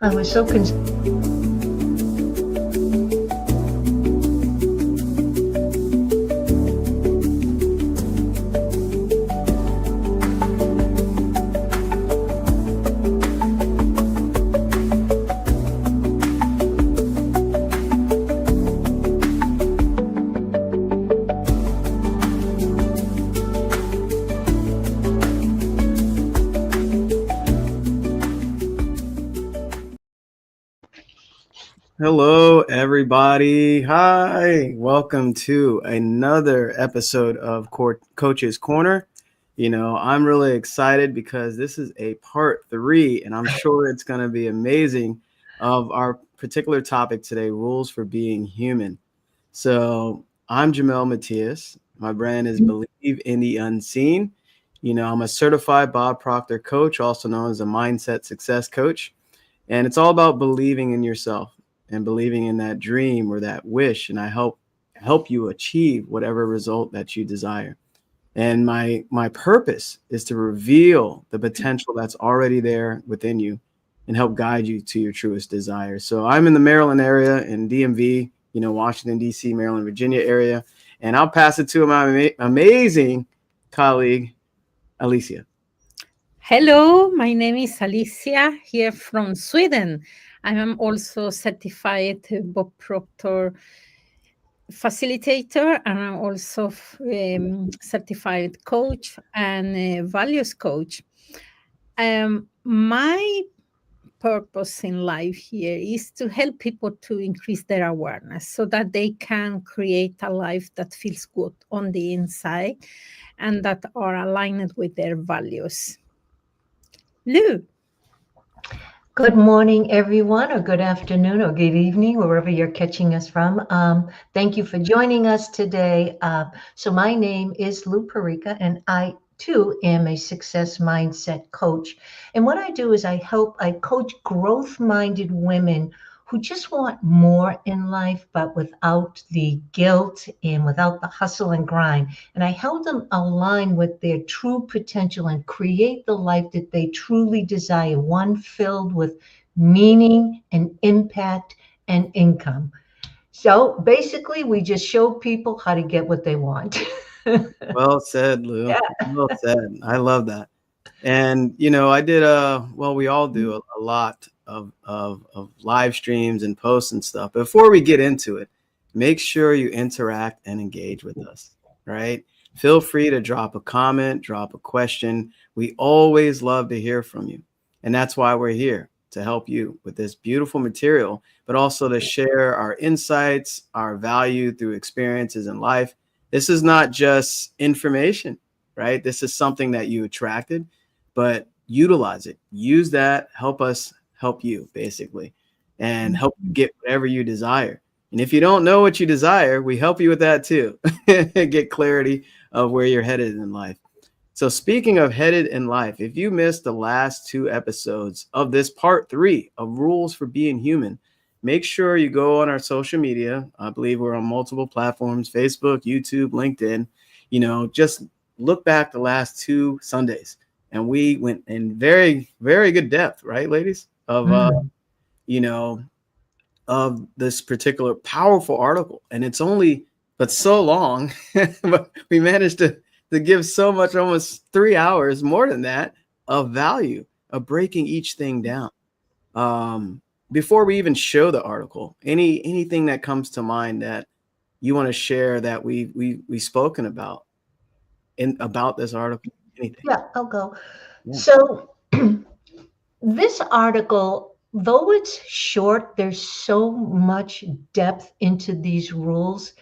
I was so concerned. Hello, everybody. Hi. Welcome to another episode of Coach's Corner. I'm really excited because this is a part 3, and I'm sure it's going to be amazing, of our particular topic today, rules for being human. So I'm Jamel Matias. My brand is Believe in the Unseen. I'm a certified Bob Proctor coach, also known as a mindset success coach. And it's all about believing in yourself and believing in that dream or that wish. And I help you achieve whatever result that you desire. And my purpose is to reveal the potential that's already there within you and help guide you to your truest desires. So I'm in the Maryland area, in DMV, Washington, D.C., Maryland, Virginia area. And I'll pass it to my amazing colleague, Alicia. Hello, my name is Alicia, here from Sweden. I am also certified Bob Proctor facilitator, and I'm also certified coach and values coach. My purpose in life here is to help people to increase their awareness so that they can create a life that feels good on the inside and that are aligned with their values. Lou. Good morning, everyone, or good afternoon, or good evening, wherever you're catching us from. Thank you for joining us today. So my name is Lou Perica, and I too am a success mindset coach. And what I do is I coach growth-minded women who just want more in life, but without the guilt and without the hustle and grind. And I help them align with their true potential and create the life that they truly desire, one filled with meaning and impact and income. So basically, we just show people how to get what they want. Well said, Lou. Yeah. Well said. I love that. And I did we all do a lot of live streams and posts and stuff. Before we get into it, make sure you interact and engage with us, right? Feel free to drop a comment, drop a question. We always love to hear from you. And that's why we're here, to help you with this beautiful material, but also to share our insights, our value through experiences in life. This is not just information, right? This is something that you attracted, but utilize it. Use that. Help us help you, basically, and help you get whatever you desire. And if you don't know what you desire, we help you with that too. Get clarity of where you're headed in life. So speaking of headed in life, if you missed the last 2 episodes of this part 3 of Rules for Being Human, make sure you go on our social media. I believe we're on multiple platforms: Facebook, YouTube, LinkedIn. Just look back the last 2 Sundays, and we went in very, very good depth, right, ladies, of this particular powerful article. And it's only but so long, but we managed to give so much, almost 3 hours, more than that, of value, of breaking each thing down. Before we even show the article, anything that comes to mind that you want to share that we've spoken about about this article? Anything? Yeah, I'll go. Yeah. So this article, though it's short, there's so much depth into these rules.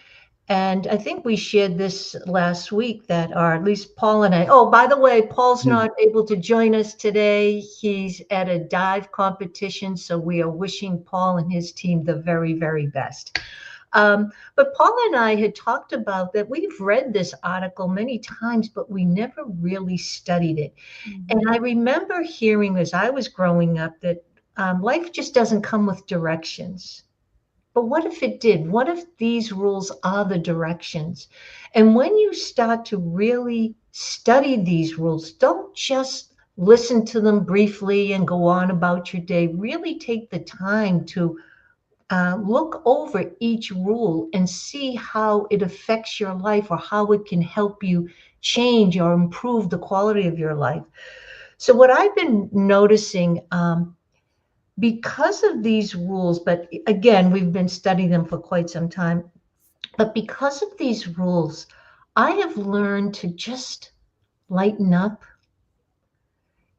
And I think we shared this last week that, or at least Paul and I. Oh, by the way, Paul's not able to join us today. He's at a dive competition. So we are wishing Paul and his team the very, very best. But Paul and I had talked about that. We've read this article many times, but we never really studied it. And I remember hearing as I was growing up that life just doesn't come with directions. But what if it did? What if these rules are the directions? And when you start to really study these rules, don't just listen to them briefly and go on about your day. Really take the time to look over each rule and see how it affects your life or how it can help you change or improve the quality of your life. So, what I've been noticing, because of these rules, but again, we've been studying them for quite some time, but because of these rules, I have learned to just lighten up,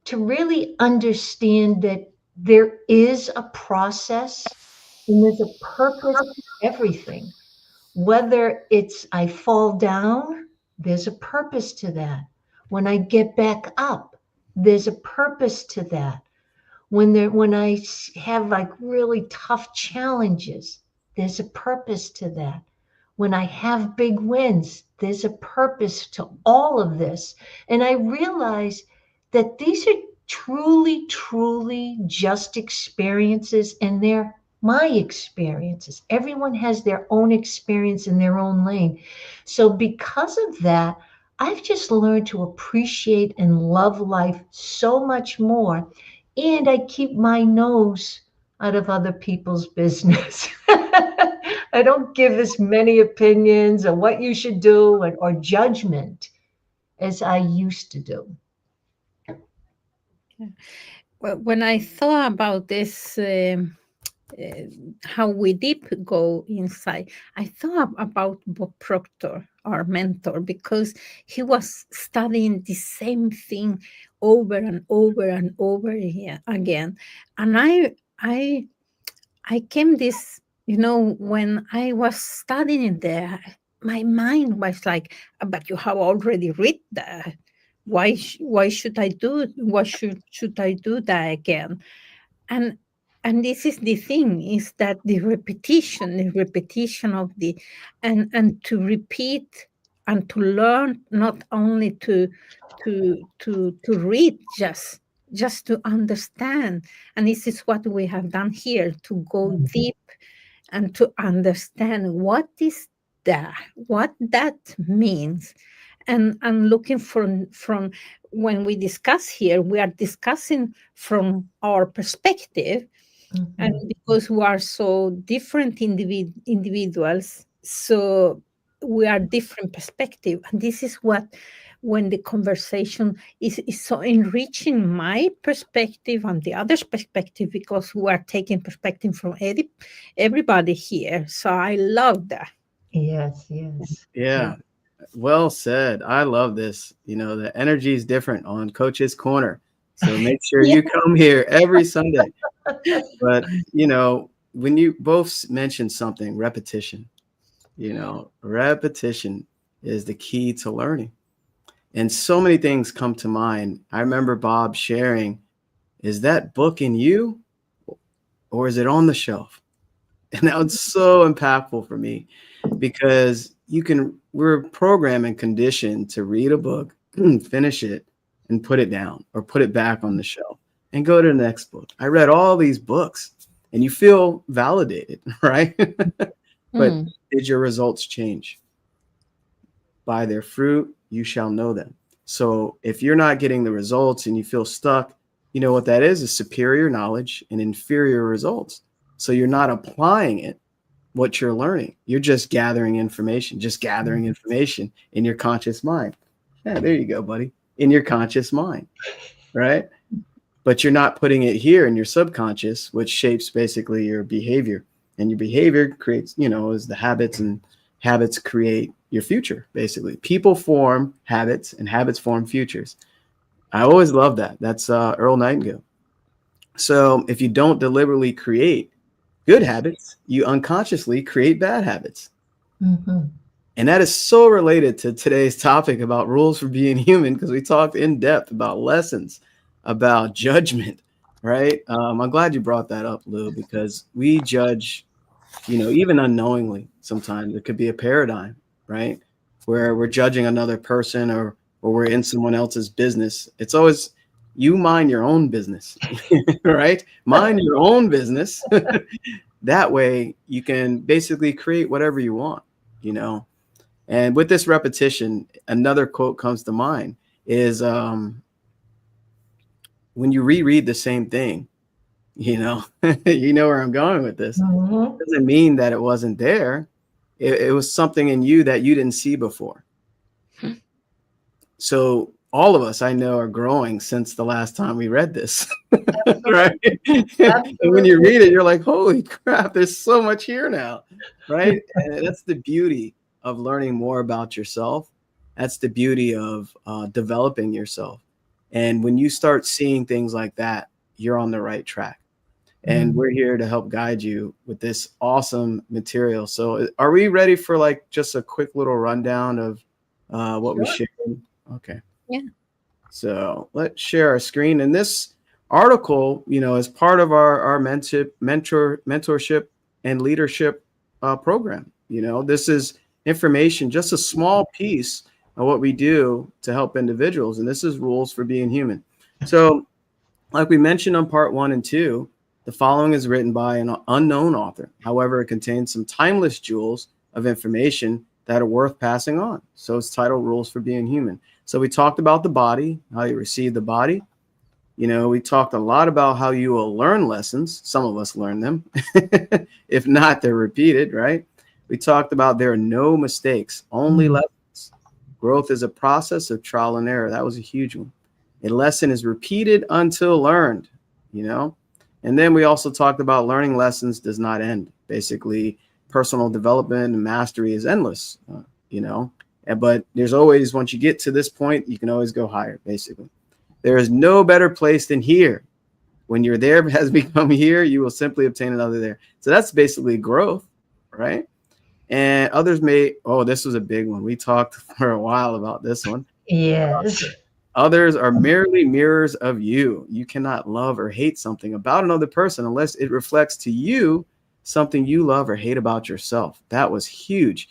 to really understand that there is a process and there's a purpose to everything. Whether it's I fall down, there's a purpose to that. When I get back up, there's a purpose to that. When I have like really tough challenges, there's a purpose to that. When I have big wins, there's a purpose to all of this. And I realize that these are truly, truly just experiences, and they're my experiences. Everyone has their own experience in their own lane. So, because of that, I've just learned to appreciate and love life so much more. And I keep my nose out of other people's business. I don't give as many opinions on what you should do or judgment as I used to do. Well, when I thought about this, uh, how we deep go inside, I thought about Bob Proctor, our mentor, because he was studying the same thing over and over and over again. And I came this, when I was studying there, my mind was like, but you have already read that. Why should I do should I do that again? And and this is the thing, is that the repetition of the, and to repeat and to learn, not only to read, just to understand. And this is what we have done here, to go deep and to understand what that means. And looking from when we discuss here, we are discussing from our perspective, and Mhm. because we are so different individuals, so we are different perspective. And this is what, when the conversation is so enriching my perspective and the other's perspective, because we are taking perspective from everybody here. So I love that. Yes, yes. Yeah. Well said. I love this. The energy is different on Coach's Corner. So make sure Yeah. you come here every Sunday. But, when you both mentioned something, repetition is the key to learning. And so many things come to mind. I remember Bob sharing, is that book in you or is it on the shelf? And that was so impactful for me, because we're programmed and conditioned to read a book, finish it, and put it down or put it back on the shelf and go to the next book. I read all these books and you feel validated, right? But Mm. did your results change? By their fruit, you shall know them. So if you're not getting the results and you feel stuck, you know what that is superior knowledge and inferior results. So you're not applying it, what you're learning. You're just gathering information in your conscious mind. Yeah, there you go, buddy. In your conscious mind, right? But you're not putting it here in your subconscious, which shapes basically your behavior. And your behavior creates, is the habits, and habits create your future, basically. People form habits and habits form futures. I always love that. That's Earl Nightingale. So if you don't deliberately create good habits, you unconsciously create bad habits. Mhm. And that is so related to today's topic about rules for being human, because we talked in depth about lessons, about judgment, right? I'm glad you brought that up, Lou, because we judge, even unknowingly. Sometimes it could be a paradigm, right? Where we're judging another person, or we're in someone else's business. It's always, you mind your own business, right? Mind your own business. That way you can basically create whatever you want, you know? And with this repetition, another quote comes to mind is, when you reread the same thing, you know, you know where I'm going with this. Mhm. It doesn't mean that it wasn't there. It was something in you that you didn't see before. So all of us I know are growing since the last time we read this. Right? Absolutely. And when you Absolutely. read it, you're like, holy crap, there's so much here now. Right? And that's the beauty of learning more about yourself. That's the beauty of developing yourself. And when you start seeing things like that, you're on the right track. And Mm. we're here to help guide you with this awesome material. So, are we ready for like just a quick little rundown of what we Sure. shared? Okay. Yeah. So let's share our screen. And this article, you know, is part of our mentorship and leadership program. You know, this is information, just a small piece of what we do to help individuals. And this is rules for being human. So, like we mentioned on part 1 and 2, the following is written by an unknown author. However, it contains some timeless jewels of information that are worth passing on. So it's titled Rules for Being Human. So we talked about the body, how you receive the body. You know, we talked a lot about how you will learn lessons. Some of us learn them. If not, they're repeated, right? We talked about there are no mistakes, only Mm. lessons. Growth is a process of trial and error. That was a huge one. A lesson is repeated until learned, you know? And then we also talked about learning lessons does not end. Basically, personal development and mastery is endless, you know? But there's always, once you get to this point, you can always go higher, basically. There is no better place than here. When you're there has become here, you will simply obtain another there. So that's basically growth, right? And others may, oh, this was a big one. We talked for a while about this one. Yes. Others are merely mirrors of you. You cannot love or hate something about another person unless it reflects to you something you love or hate about yourself. That was huge.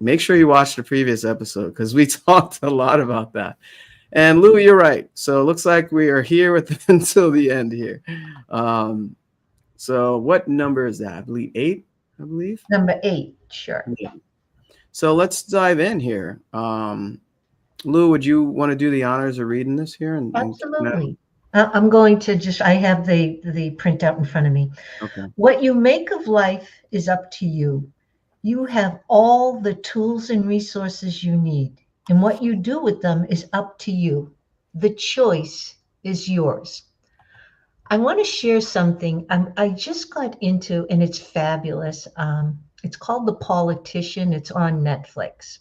Make sure you watch the previous episode because we talked a lot about that. And Lou, you're right. So it looks like we are here with until the end here. Um, so what number is that? I believe 8, I believe. Number 8. Sure. Yeah. So let's dive in here. Lou, would you want to do the honors of reading this here and Absolutely. I'm going to just, I have the printout in front of me. okay. What you make of life is up to you. You have all the tools and resources you need, and what you do with them is up to you. The choice is yours. I want to share something I just got into, and it's fabulous. It's called The Politician. It's on Netflix.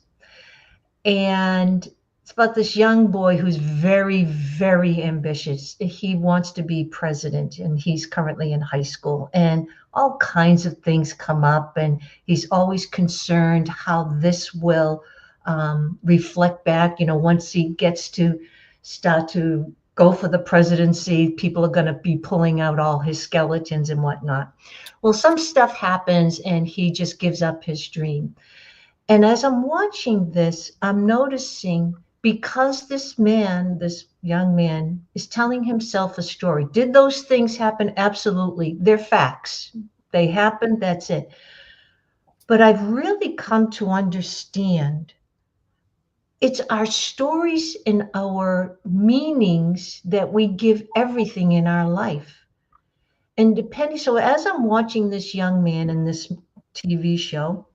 And it's about this young boy who's very, very ambitious. He wants to be president, and he's currently in high school. And all kinds of things come up, and he's always concerned how this will reflect back. You know, once he gets to start to go for the presidency, people are going to be pulling out all his skeletons and whatnot. Well, some stuff happens, and he just gives up his dream. And as I'm watching this, I'm noticing because this man, this young man, is telling himself a story. Did those things happen? Absolutely. They're facts. They happened. That's it. But I've really come to understand it's our stories and our meanings that we give everything in our life. And depending, so as I'm watching this young man in this TV show,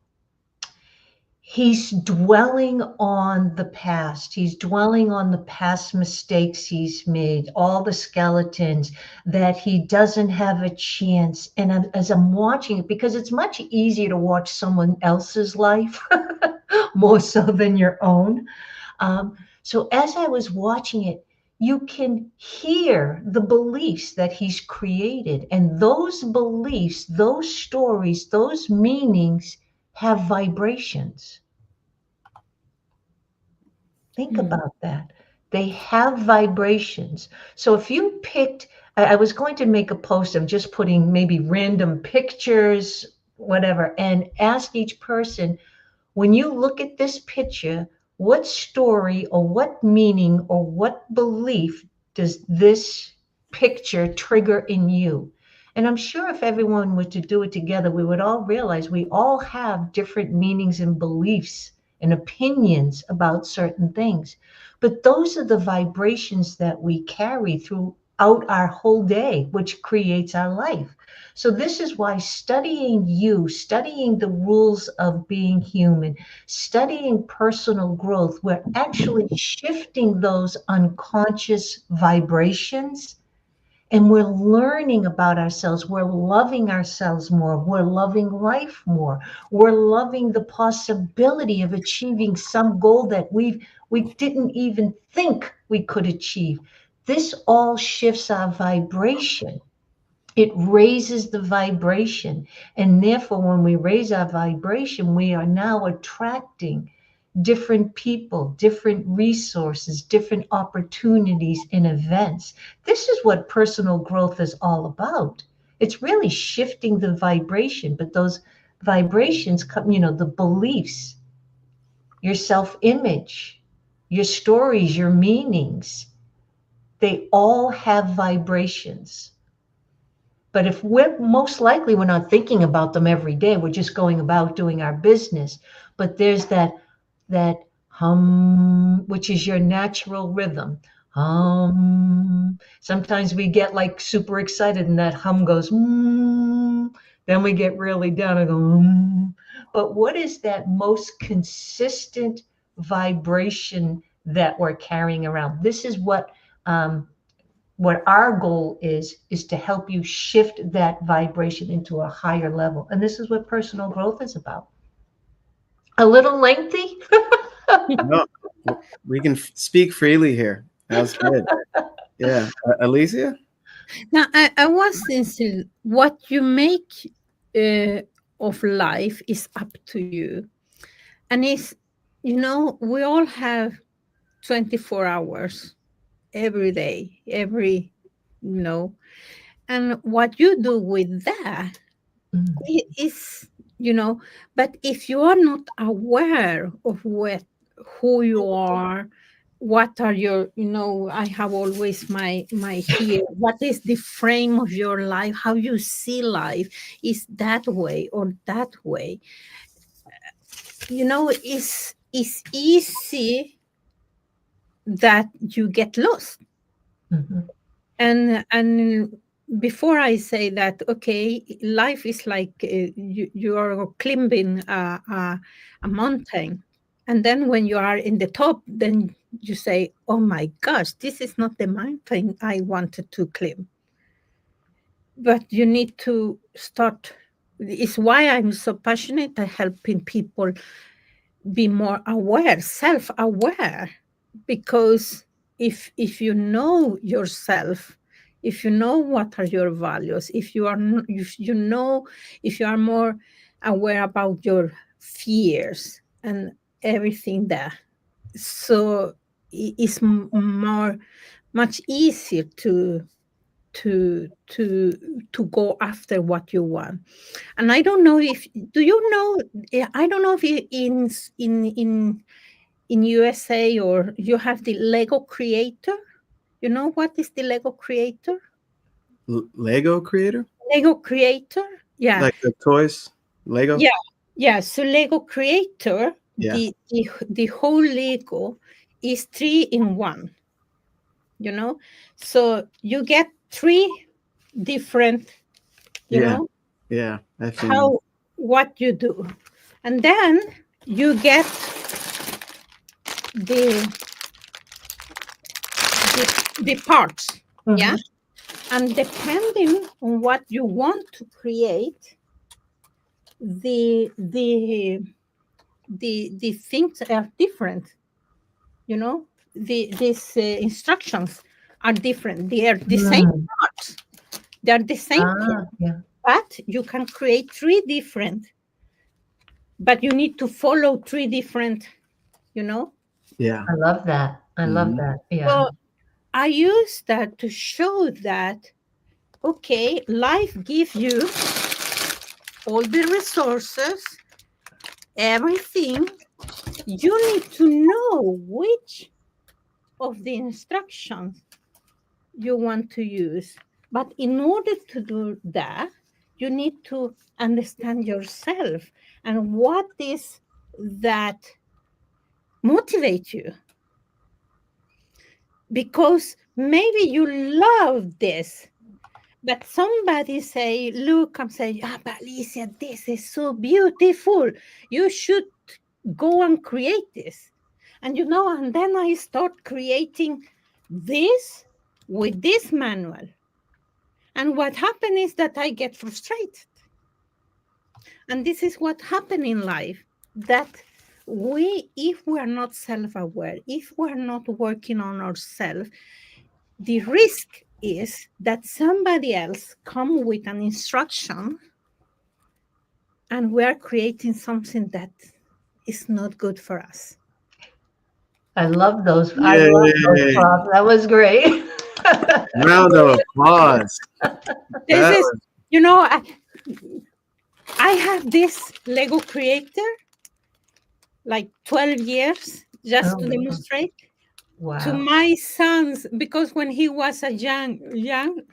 he's dwelling on the past. He's dwelling on the past mistakes he's made, all the skeletons that he doesn't have a chance. And as I'm watching it, because it's much easier to watch someone else's life more so than your own. So as I was watching it, you can hear the beliefs that he's created. And those beliefs, those stories, those meanings have vibrations. Think Mm. about that. They have vibrations. So if you picked, I was going to make a post of just putting maybe random pictures, whatever, and ask each person, when you look at this picture, what story or what meaning or what belief does this picture trigger in you? And I'm sure if everyone were to do it together, we would all realize we all have different meanings and beliefs and opinions about certain things. But those are the vibrations that we carry throughout throughout our whole day, which creates our life. So this is why studying you, studying the rules of being human, studying personal growth, we're actually shifting those unconscious vibrations, and we're learning about ourselves. We're loving ourselves more. We're loving life more. We're loving the possibility of achieving some goal that we didn't even think we could achieve. This all shifts our vibration. It raises the vibration. And therefore, when we raise our vibration, we are now attracting different people, different resources, different opportunities and events. This is what personal growth is all about. It's really shifting the vibration, but those vibrations come, the beliefs, your self image, your stories, your meanings, they all have vibrations. But if we're most likely, we're not thinking about them every day. We're just going about doing our business. But there's that hum, which is your natural rhythm. Hum. Sometimes we get like super excited and that hum goes, then we get really down and go, But what is that most consistent vibration that we're carrying around? This is what our goal is to help you shift that vibration into a higher level. And this is what personal growth is about. A little lengthy? No, we can speak freely here. That's good. Yeah. Alicia? Now, I was thinking, what you make of life is up to you. And it's, we all have 24 hours every day, you know, and what you do with that is, but if you are not aware of who you are, what are your, I have always my here, what is the frame of your life, how you see life, is that way or that way, it's easy that you get lost. Mhm. And before I say that, okay, life is like you are climbing a mountain, and then when you are in the top, then you say, oh my gosh, this is not the mountain I wanted to climb. But you need to start. It's why I'm so passionate at helping people be more aware, self-aware, because if you know yourself, if you know what are your values, if you are if you are more aware about your fears and everything that, so it's more much easier to go after what you want. And I don't know if do you know, I don't know if in USA or you have the Lego creator. You know what is the Lego creator? Lego creator? Lego creator? Yeah. Like the toys? Lego? Yeah. Yeah. So Lego creator, Yeah. the whole Lego is 3 in 1, you know? So you get 3 different, you Yeah. know, Yeah. I've seen that. how what you do. And then you get the the parts. Yeah. Mhm. And depending on what you want to create, the things are different. You know, these instructions are different. They are the same Mm. parts. They are the same part, Yeah. but you can create 3 different. But you need to follow 3 different. You know. Yeah. I love that. I love Mhm. that. Yeah. So I use that to show that, okay, life gives you all the resources, everything. You need to know which of the instructions you want to use. But in order to do that, you need to understand yourself and what is that motivate you. because maybe you love this, but somebody say, look, I'm saying, ah, but Alicia, this is so beautiful. You should go and create this. And and then I start creating this with this manual. And what happened is that I get frustrated. And this is what happened in life, that if we are not self-aware, if we're not working on ourselves, the risk is that somebody else come with an instruction and we are creating something that is not good for us. I love those. I love those Yay. props. That was great. Round of applause. This That is, was, I have this Lego creator, like 12 years, just to Oh, demonstrate to wow. my sons, because when he was a young,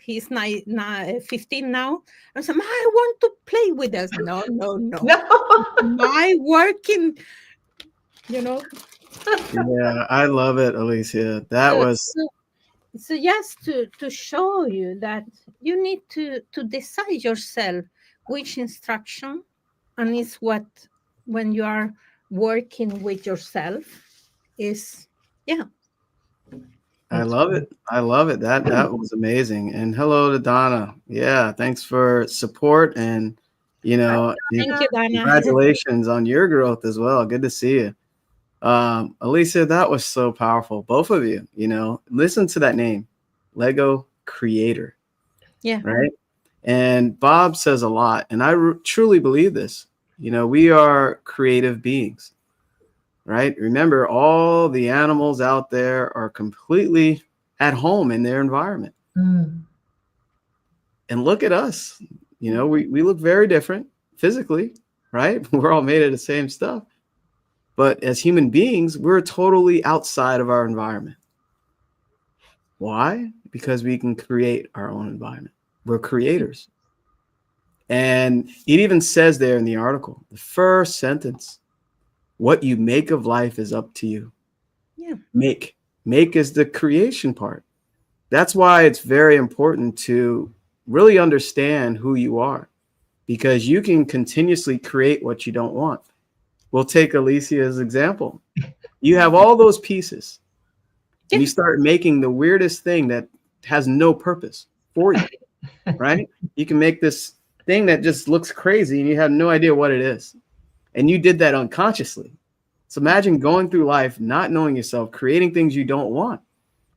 he's 15 now. I said, I want to play with us. No, no, no. No. My working, you know. yeah, I love it, Alicia. That So, was, so, so just to show you that you need to decide yourself which instruction, and it's what, when you are working with yourself, is, yeah. I That's love it. I love it. That was amazing. And hello to Donna. Yeah, thanks for support and Thank you, Dana. congratulations on your growth as well. Good to see you. Alicia, that was so powerful. Both of you, listen to that name, Lego Creator, Yeah. right? And Bob says a lot, and I truly believe this. We are creative beings, right? Remember, all the animals out there are completely at home in their environment. Mm. And look at us. We look very different physically, right? We're all made of the same stuff. But as human beings, we're totally outside of our environment. Why? Because we can create our own environment. We're creators. And it even says there in the article, the first sentence, what you make of life is up to you. Yeah. Make is the creation part. That's why it's very important to really understand who you are, because you can continuously create what you don't want. We'll take Alicia's example. You have all those pieces and you start making the weirdest thing that has no purpose for you, right? You can make this thing that just looks crazy and you have no idea what it is. And you did that unconsciously. So imagine going through life, not knowing yourself, creating things you don't want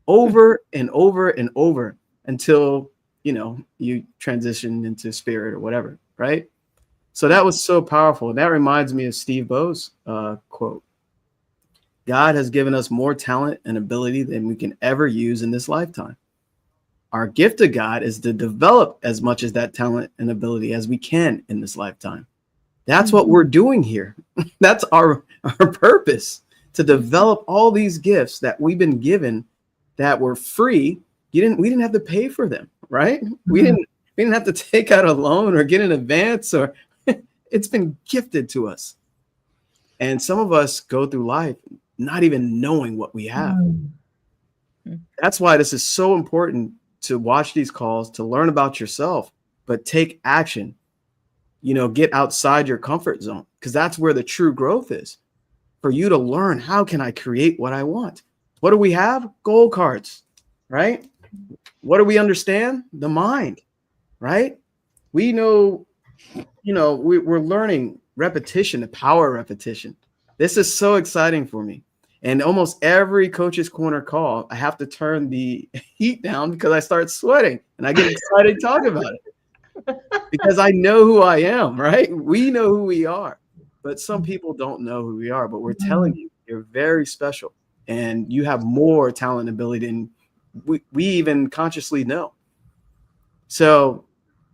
over and over and over until, you transition into spirit or whatever, right? So that was so powerful. And that reminds me of Steve Bo's quote. God has given us more talent and ability than we can ever use in this lifetime. Our gift to God is to develop as much as that talent and ability as we can in this lifetime. That's what we're doing here. That's our purpose, to develop all these gifts that we've been given that were free. We didn't have to pay for them, right? We didn't have to take out a loan or get an advance, or it's been gifted to us. And some of us go through life not even knowing what we have. That's why this is so important, to watch these calls, to learn about yourself, but take action. Get outside your comfort zone, because that's where the true growth is. For you to learn, how can I create what I want? What do we have? Goal cards, right? What do we understand? The mind, right? We know, we're learning repetition, the power of repetition. This is so exciting for me. And almost every Coach's Corner call, I have to turn the heat down because I start sweating and I get excited to talk about it. Because I know who I am, right? We know who we are, but some people don't know who we are. But we're telling you, you're very special, and you have more talent and ability than we even consciously know. So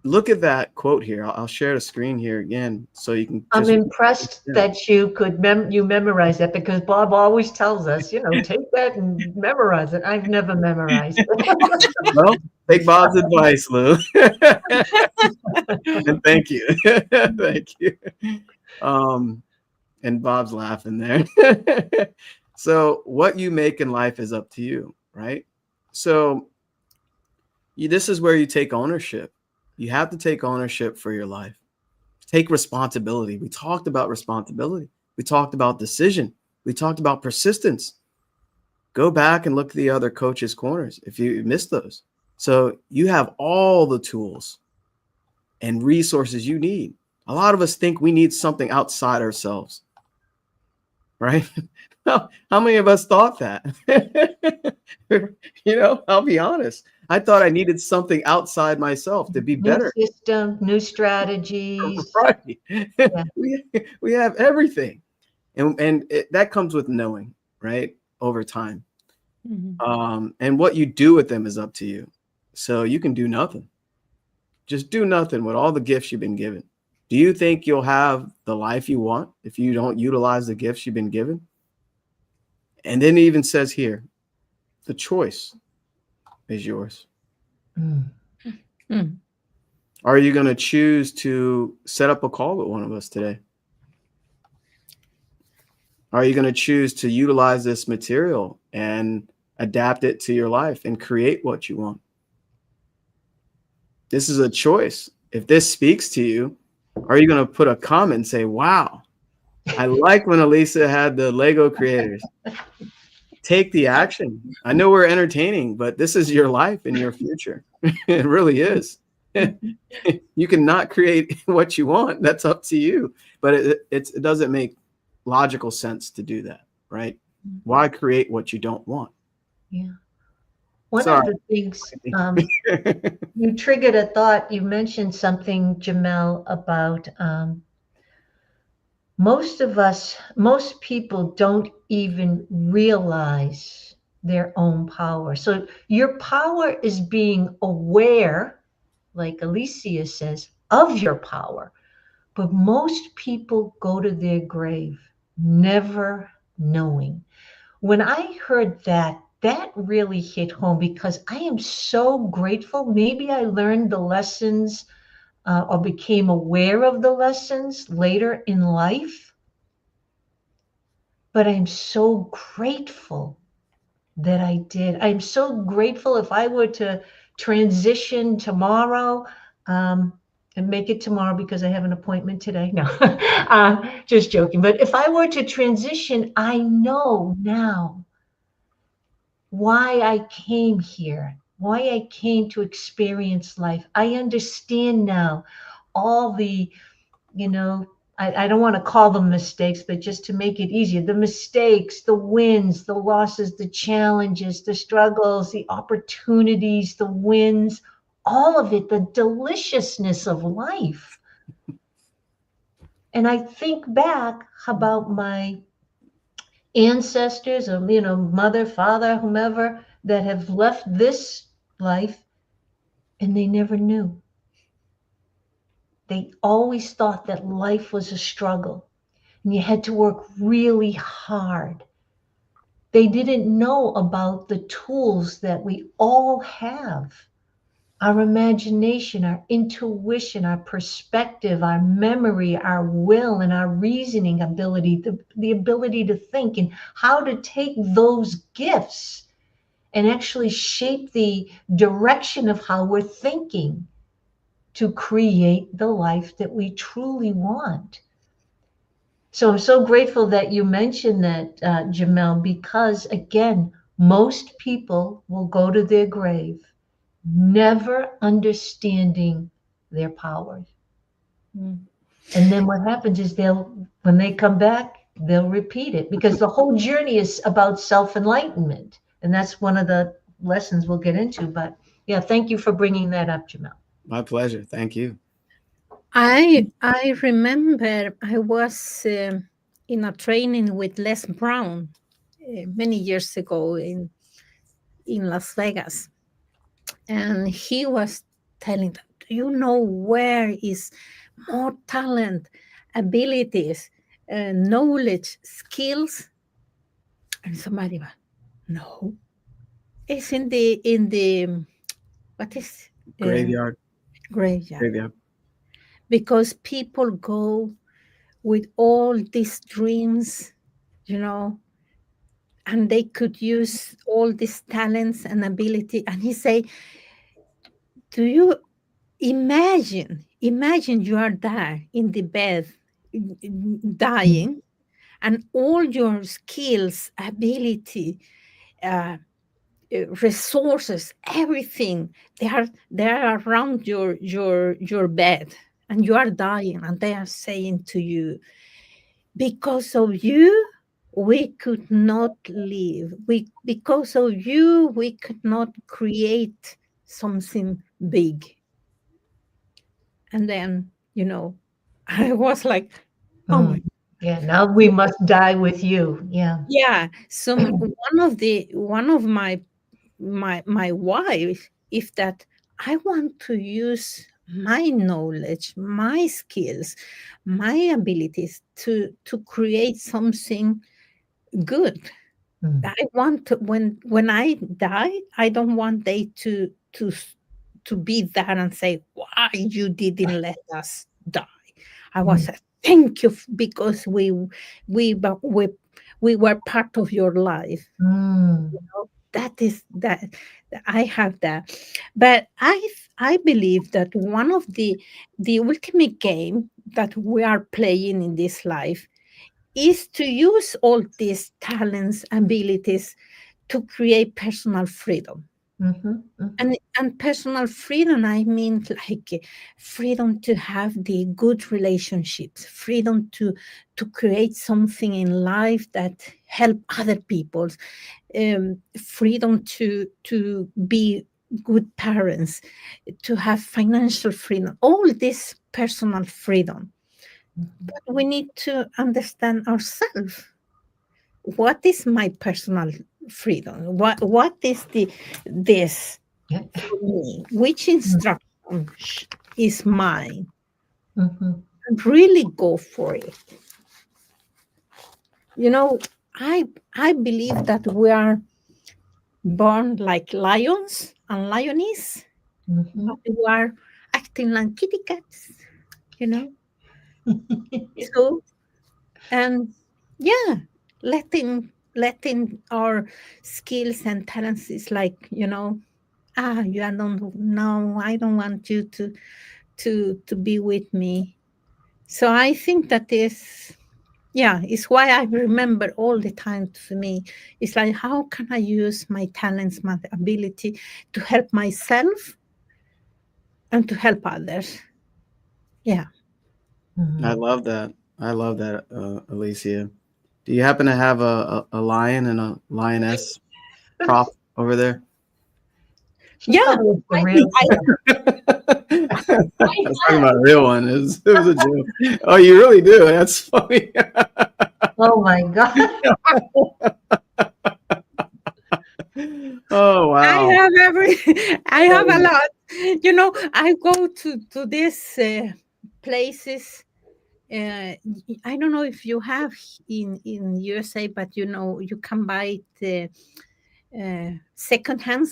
look at that quote here. I'll share the screen here again so you can. I'm impressed that you could memorize that, because Bob always tells us, take that and memorize it. I've never memorized it. Well, take Bob's advice, Lou. And thank you. Thank you. And Bob's laughing there. So what you make in life is up to you, right? So this is where you take ownership. You have to take ownership for your life. Take responsibility. We talked about responsibility. We talked about decision. We talked about persistence. Go back and look at the other coaches' corners if you missed those. So you have all the tools and resources you need. A lot of us think we need something outside ourselves, right? How many of us thought that? I'll be honest. I thought I needed something outside myself to be New better. system, new strategies. Right. Yeah. we have everything. And that comes with knowing, right? Over time. And what you do with them is up to you. So you can do nothing. Just do nothing with all the gifts you've been given. Do you think you'll have the life you want if you don't utilize the gifts you've been given? And then it even says here, the choice is yours. Are you going to choose to set up a call with one of us today? Are you going to choose to utilize this material and adapt it to your life and create what you want? This is a choice. If this speaks to you, are you going to put a comment and say, wow, I like when Elisa had the Lego creators. Take the action. I know we're entertaining, but this is your life and your future. It really is. You cannot create what you want. That's up to you. But it doesn't make logical sense to do that, right? Why create what you don't want? Yeah. One of the things, you triggered a thought. You mentioned something, Jamel, about most people don't even realize their own power. So your power is being aware, like Alicia says, of your power. But most people go to their grave never knowing. When I heard that, that really hit home because I am so grateful. Maybe I learned the lessons or became aware of the lessons later in life. But I'm so grateful that I did. I'm so grateful if I were to transition tomorrow, and make it tomorrow because I have an appointment today. No, just joking. But if I were to transition, I know now why I came here, why I came to experience life. I understand now all the, I don't want to call them mistakes, but just to make it easier, the mistakes, the wins, the losses, the challenges, the struggles, the opportunities, the wins, all of it, the deliciousness of life. And I think back about my ancestors or, mother, father, whomever that have left this life and they never knew. They always thought that life was a struggle and you had to work really hard. They didn't know about the tools that we all have. Our imagination, our intuition, our perspective, our memory, our will, and our reasoning ability, the ability to think, and how to take those gifts and actually shape the direction of how we're thinking to create the life that we truly want. So I'm so grateful that you mentioned that, Jamel, because again, most people will go to their grave never understanding their powers. And then what happens is when they come back, they'll repeat it because the whole journey is about self-enlightenment. And that's one of the lessons we'll get into. But yeah, thank you for bringing that up, Jamel. My pleasure. Thank you. I remember I was in a training with Les Brown many years ago in Las Vegas, and he was telling them, "Do you know where is more talent, abilities, knowledge, skills?" And somebody went, "No, it's in the what is Graveyard. graveyard." Because people go with all these dreams, and they could use all these talents and ability. And he say, do you imagine you are there in the bed, Mm. dying, and all your skills, ability, uh, resources, everything, they are around your bed, and you are dying, and they are saying to you, because of you we could not live, because of you we could not create something big. And then, I was like, oh Mm. my. Yeah, now we must die with you. Yeah. Yeah. So one of my wife, if that I want to use my knowledge, my skills, my abilities to create something good. Mm. I want to, when I die, I don't want they to be there and say, why you didn't let us die. I was Mm. a thank you, because we bu- we were part of your life. Mm. That is that I have that. But I believe that one of the ultimate game that we are playing in this life is to use all these talents, abilities, to create personal freedom. Mhm, mhm, And personal freedom, I mean, like, freedom to have the good relationships, freedom to create something in life that help other people, freedom to be good parents, to have financial freedom, all this personal freedom. mhm. But we need to understand ourselves. What is my personal freedom? What is this Yeah. for me? Which instruction is mine? Mhm, And really go for it. You know, I believe that we are born like lions and lioness, mhm. but we are acting like kitty cats, you know. So, and yeah, letting our skills and talents is like, you don't know, I don't want you to be with me. So I think that is, yeah, it's why I remember all the time. For me, it's like, how can I use my talents, my ability, to help myself and to help others? Yeah. I Mhm. love that. I love that, Alicia. Do you happen to have a lion and a lioness prop over there? She Yeah. probably is the I, real I, thing. I I was talking about a real one. It was a joke. Oh, you really do? That's funny. Oh my God. Oh, I wow. have I have a lot. I go to these places. I don't know if you have in USA, but you can buy the secondhand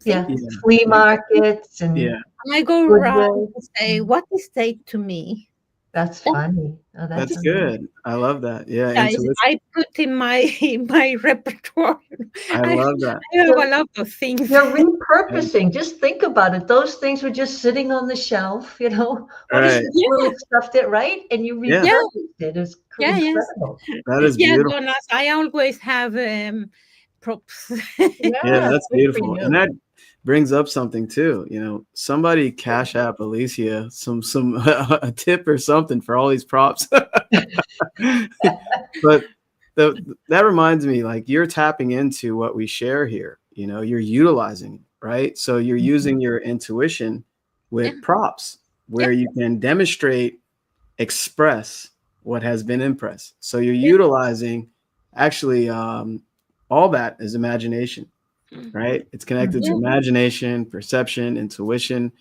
Yeah, things. Yeah, flea yeah, markets and yeah. And I go around Goodwill. and say, Mm. "What is they to me?" That's That funny. Oh, that's That's is, amazing. good. I love that. Yeah, guys, intuition. I put in my in my repertoire. I I, love that. I have a You're, lot of things. you're Yeah. repurposing. Just think about it. Those things were just sitting on the shelf, What is Right. this Yeah, little stuff that, right? And you Yeah, yeah, repurposed it. It's yeah, yes. incredible. that is Yeah, beautiful. Jonas, I always have props. Yeah, Yeah, that's good for beautiful. And you. that brings up something too. Somebody cash app Alicia some a tip or something for all these props. But that reminds me, like, you're tapping into what we share here. You're utilizing, right? So you're Mhm. using your intuition Yeah, with props yeah, where you can demonstrate, express what has been impressed. So you're yeah. utilizing, actually, all that is imagination, Mm. right? It's connected to Yeah, Mhm. imagination, perception, intuition.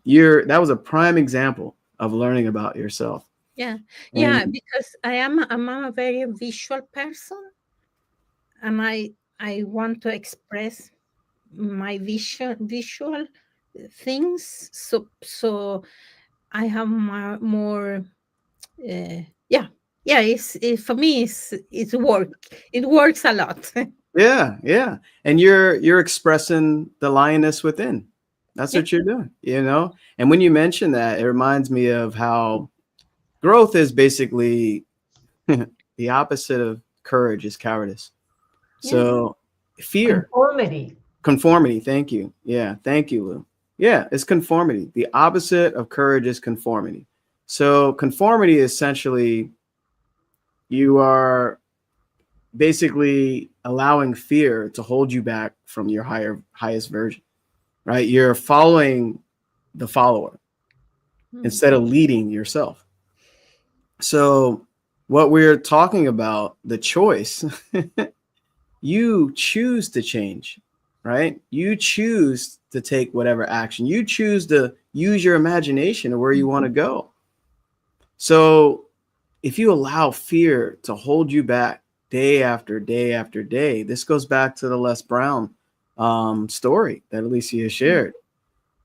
That was a prime example of learning about yourself. yeah, And yeah. Because I'm a very visual person, and I want to express my visual things. So I have more. Uh, yeah, yeah. For me, it's work. It works a lot. Yeah, yeah. And you're expressing the lioness within. That's Yeah. what you're doing, you know? And when you mention that, it reminds me of how growth is basically the opposite of courage is cowardice. Yeah. So fear, Conformity. conformity, thank you. Yeah, thank you, Lou. Yeah, it's conformity. The opposite of courage is conformity. So conformity essentially you are basically allowing fear to hold you back from your highest version, right? You're following the follower Mm. instead of leading yourself. So what we're talking about, the choice, you choose to change, right? You choose to take whatever action. You choose to use your imagination of where you want to go. So if you allow fear to hold you back day after day after day, this goes back to the Les Brown story that Alicia shared.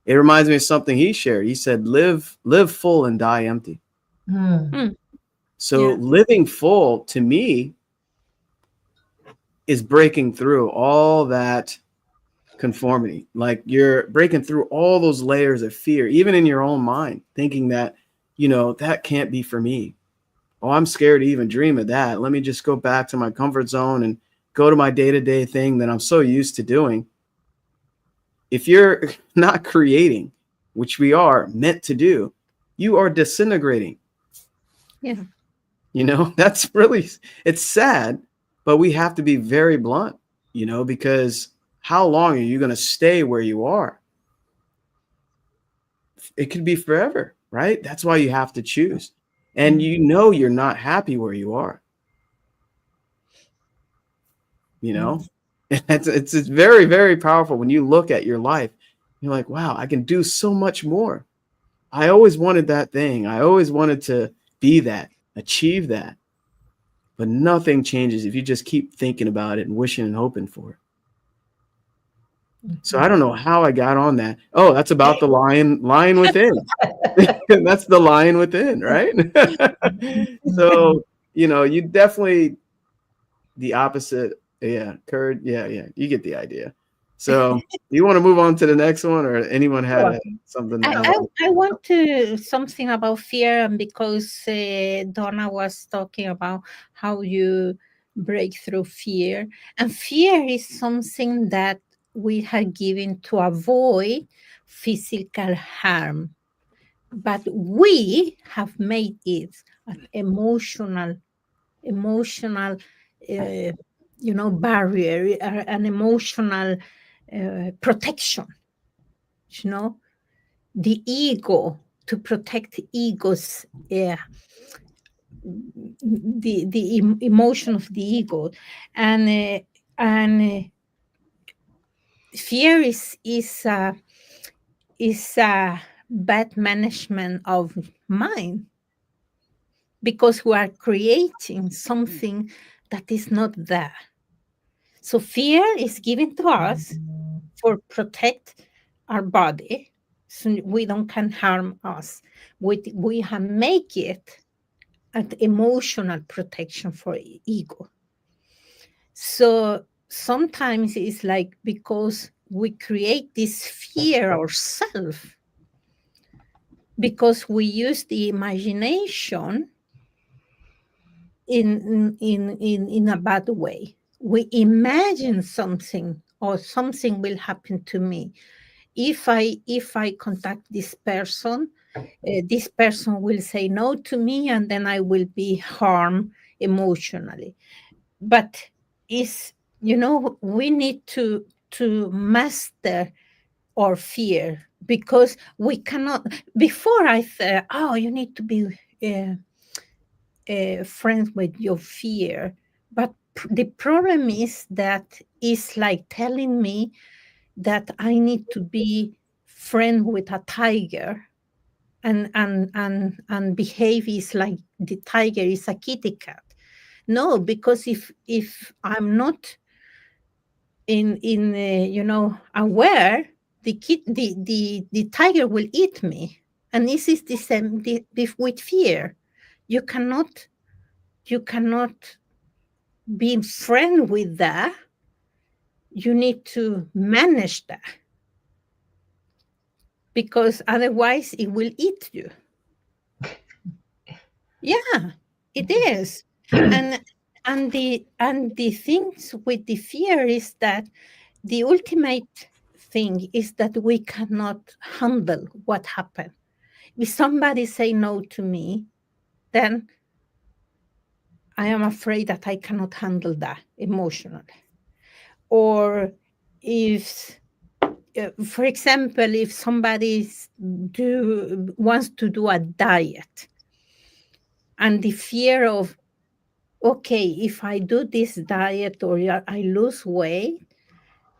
It reminds me of something he shared. He said, live full and die empty. Hmm. Mm. So Yeah. living full to me is breaking through all that conformity. Like you're breaking through all those layers of fear, even in your own mind, thinking that, that can't be for me. Oh, I'm scared to even dream of that. Let me just go back to my comfort zone and go to my day-to-day thing that I'm so used to doing. If you're not creating, which we are meant to do, you are disintegrating. Yeah. That's really, it's sad, but we have to be very blunt, because how long are you going to stay where you are? It could be forever, right? That's why you have to choose. And you're not happy where you are, you know? Yes. It's very, very powerful when you look at your life. You're like, wow, I can do so much more. I always wanted that thing. I always wanted to be that, achieve that. But nothing changes if you just keep thinking about it and wishing and hoping for it. So I don't know how I got on that. Oh, that's about the lion within. That's the lion within, right? So, you definitely the opposite. Yeah, Kurd. Yeah, yeah. You get the idea. So you want to move on to the next one, or anyone had Sure. something I, else? I, I want to something about fear, and because Donna was talking about how you break through fear, and fear is something that we have given to avoid physical harm, but we have made it an emotional, uh, barrier, an emotional protection. You know, the ego, to protect egos, the emotion of the ego, and fear is a bad management of mind, because we are creating something that is not there. So fear is given to us for protect our body, so we don't can harm us. We have make it an emotional protection for ego. So sometimes it's like because we create this fear ourselves, because we use the imagination in a bad way. We imagine something, or something will happen to me if I contact this person will say no to me, and then I will be harmed emotionally. But is we need to master our fear, because we cannot. Before I thought, oh, you need to be friends with your fear, but the problem is that it's like telling me that I need to be friend with a tiger, and behave is like the tiger is a kitty cat. No, because if I'm not in aware, the tiger will eat me. And this is the same with fear. You cannot you cannot be friend with that, you need to manage that, because otherwise it will eat you. Yeah, it is. And the things with the fear is that the ultimate thing is that we cannot handle what happened. If somebody say no to me, then I am afraid that I cannot handle that emotionally. Or if, for example, if somebody wants to do a diet, and the fear of, okay, if I do this diet or I lose weight,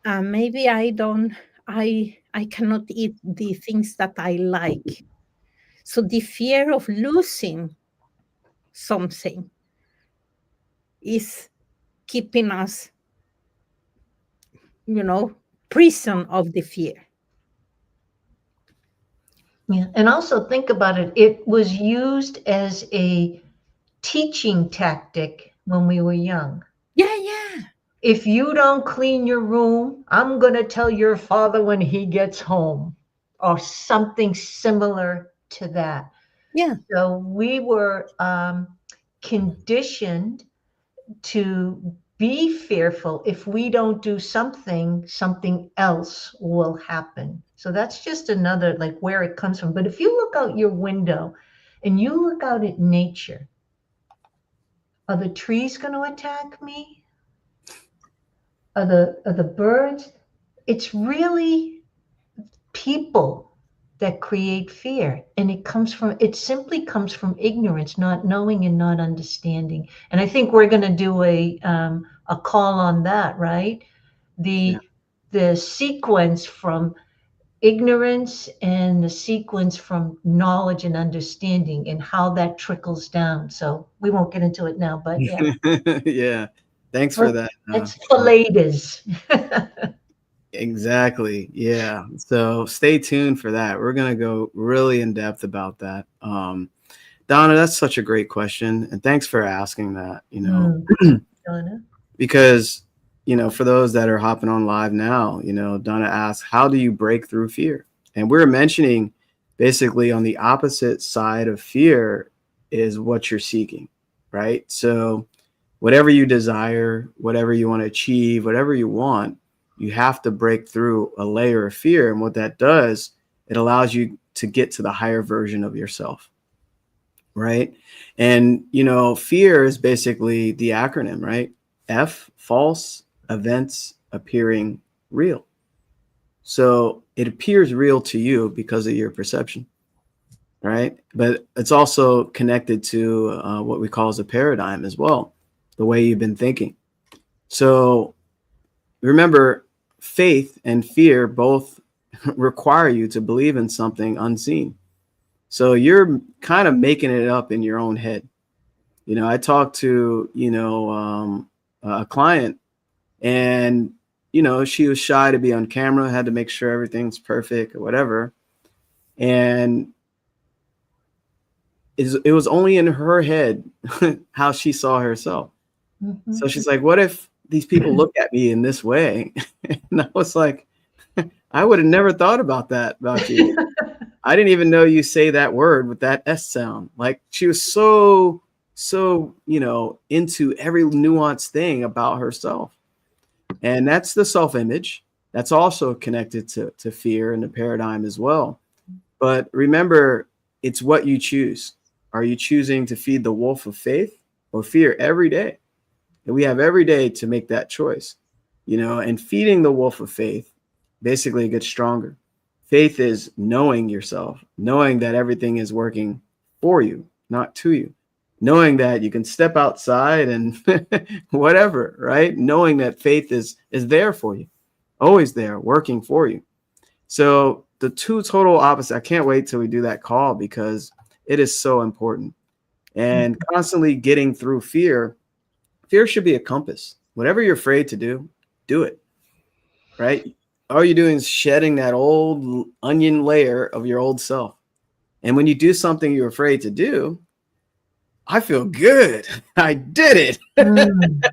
maybe I cannot eat the things that I like. So the fear of losing something is keeping us, prison of the fear. Yeah. And also think about it. It was used as a teaching tactic when we were young. Yeah, yeah, If you don't clean your room, I'm going to tell your father when he gets home, or something similar to that. yeah. So we were conditioned to be fearful. If we don't do something, something else will happen. So that's just another, like, where it comes from. But if you look out your window and you look out at nature, are the trees going to attack me? Are the birds? It's really people that create fear, and it simply comes from ignorance, not knowing and not understanding. And I think we're going to do a call on that, right? Yeah. The sequence from ignorance and the sequence from knowledge and understanding, and how that trickles down. So we won't get into it now, but yeah. Yeah. Thanks for Well, that. that's for ladies. Exactly. Yeah. So stay tuned for that. We're going to go really in depth about that. Donna, that's such a great question. And thanks for asking that, Donna? because, for those that are hopping on live now, Donna asked, how do you break through fear? And we're mentioning basically on the opposite side of fear is what you're seeking, right? So whatever you desire, whatever you want to achieve, whatever you want, you have to break through a layer of fear. And what that does, it allows you to get to the higher version of yourself. Right. And, fear is basically the acronym, right? F, false events appearing real. So it appears real to you because of your perception. Right. But it's also connected to what we call as a paradigm as well, the way you've been thinking. So remember, faith and fear both require you to believe in something unseen. So you're kind of making it up in your own head. I talked to, a client, and, she was shy to be on camera, had to make sure everything's perfect or whatever. And it was only in her head how she saw herself. Mm-hmm. So she's like, what if these people look at me in this way? And I was like, I would have never thought about that about you. I didn't even know you say that word with that S sound. Like, she was so, into every nuanced thing about herself. And that's the self-image. That's also connected to fear and the paradigm as well. But remember, it's what you choose. Are you choosing to feed the wolf of faith or fear every day? And we have every day to make that choice, and feeding the wolf of faith basically gets stronger. Faith is knowing yourself, knowing that everything is working for you, not to you, knowing that you can step outside and whatever, right? Knowing that faith is there for you, always there, working for you. So the two total opposite. I can't wait till we do that call because it is so important. And constantly getting through fear. Fear should be a compass. Whatever you're afraid to do it, right? All you're doing is shedding that old onion layer of your old self. And when you do something you're afraid to do, I feel good. I did it. Mm.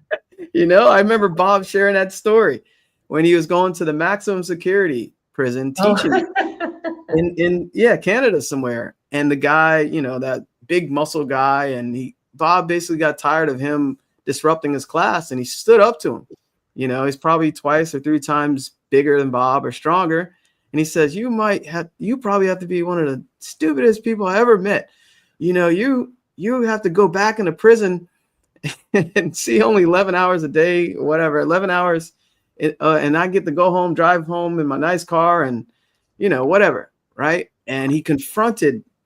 I remember Bob sharing that story. when he was going to the maximum security prison teaching Oh. in Canada somewhere. And the guy, you know, that big muscle guy, and Bob basically got tired of him disrupting his class, and he stood up to him. You know, he's probably 2 or 3 times bigger than Bob or stronger. And he says, you probably have to be one of the stupidest people I ever met. You know, you have to go back into prison and see only 11 hours a day, whatever, 11 hours. And I get to go home, drive home in my nice car and, you know, whatever. Right. And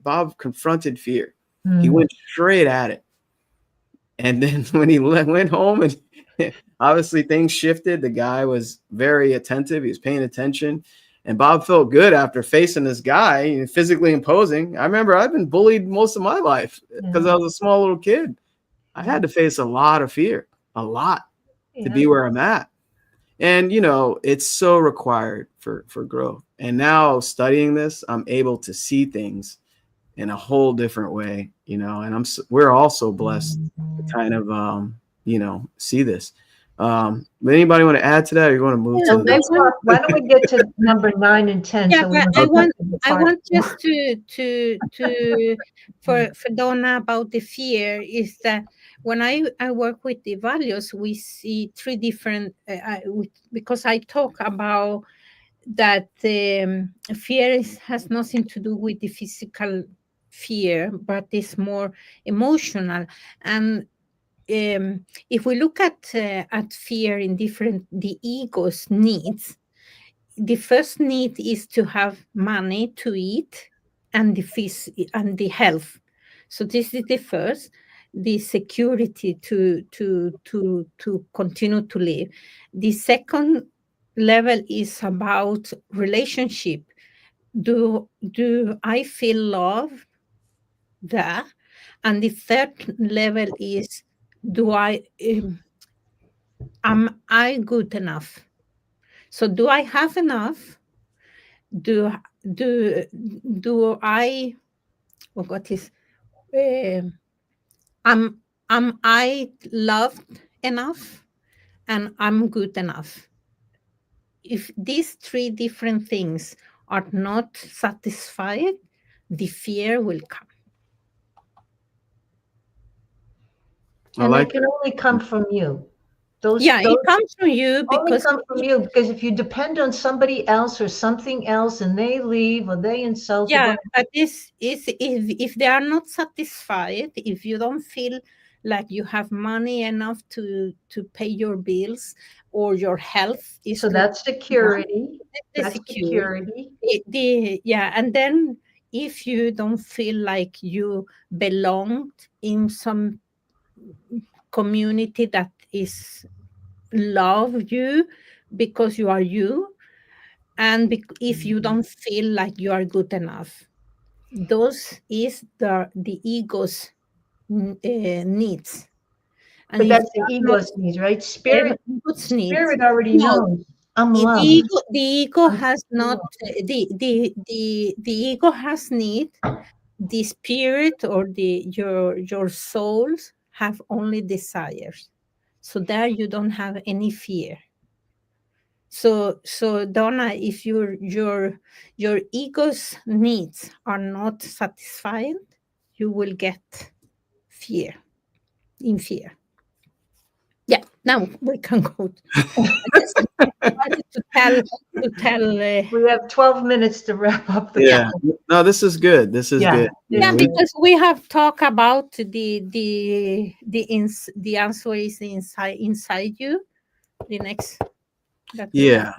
Bob confronted fear. He went straight at it. And then when he went home, and obviously things shifted, the guy was very attentive. He was paying attention. And Bob felt good after facing this guy, physically imposing. I remember I've been bullied most of my life because I was a small little kid. I had to face a lot of fear, a lot, to be where I'm at. And, you know, it's so required for growth. And now studying this, I'm able to see things in a whole different way, you know, and we're also blessed to kind of, you know, see this. But anybody want to add to that, or you want to move to the next one? Why don't we get to number 9 and 10? Yeah, So but I want just to for Donna about the fear is that when I work with the values, we see 3 different, because I talk about that fear has nothing to do with the physical fear, but it's more emotional. And if we look at fear in the ego's needs, the first need is to have money to eat and the health. So this is the first, the security to continue to live. The second level is about relationship. Do I feel love there? And the third level is, am I good enough? So do I have enough? Do I, what is, am I loved enough, and I'm good enough? If these 3 different things are not satisfied, the fear will come. And they can only come from you. It comes from you because if you depend on somebody else or something else and they leave or they insult. But this is if they are not satisfied, if you don't feel like you have money enough to pay your bills or your health is so that's security. That's security. And then if you don't feel like you belong in some community that is love you because you are you, and if you don't feel like you are good enough, those is the ego's needs. And but that's the ego's needs, right? Spirit already knows I'm loved. The ego has not the ego has need. The spirit or your souls have only desires. So there you don't have any fear. So Donna, if your ego's needs are not satisfied, you will get fear. Yeah, now we can go. to tell. We have 12 minutes to wrap up the. Yeah, no, this is good. This is good. Yeah, because we have talked about the answer is inside you. The next. Yeah.